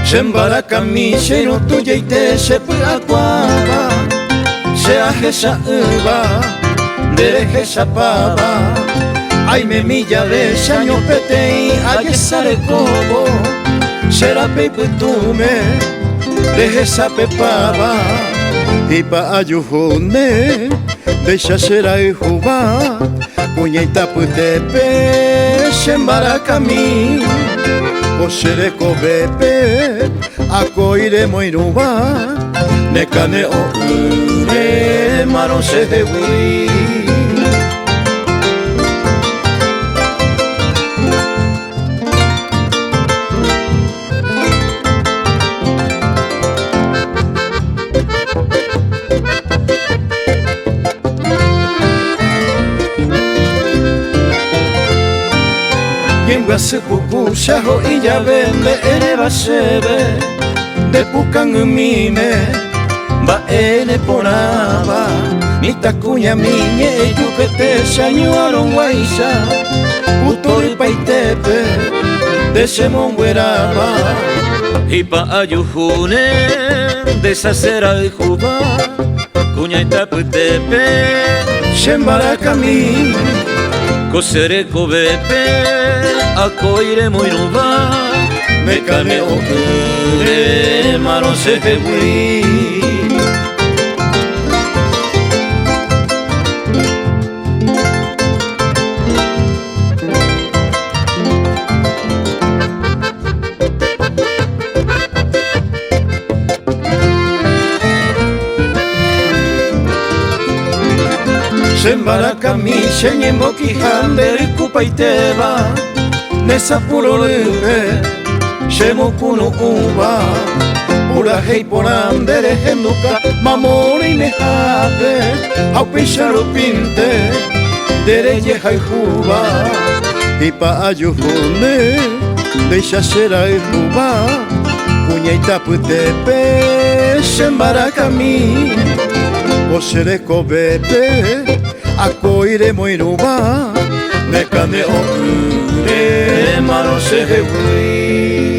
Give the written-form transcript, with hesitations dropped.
Shembarakami sheno tuyaite shepuakwaba Sheajesha uba derejesha paba Ay me milla de shaño petei ayesare kobo Sherape putume dejesha pepaba Ipa ayuhone deisha sherai juba Puñaita putepe Shembarakami Oshereko bepe akoire moiruba Nekane o ure maro shehewi Yengwase pupu shaho iya vende ereba shebe De pukan umime ba ene poraba Mitakunya minye yukete shanyuaron waisha Utori paitepe de shemongweraba Ipa ayuhune desacera y juba Kunya itaputepe Shembarakami Kosereko bepe akoire moiruba Nekane o ure maro shehewi Shembarakami shenyemboki handeri kupaiteba Nesa puro lebe Shemokunu uba Pura hei porandere henduka Mamori nehabe Haupisharo pinte Dereye haihuba Ipa ayuhune Deisha sherai huba Puñaita putepe Shembarakami Oshereko bepe Akoire moiruba Nekane o ure maro shehewi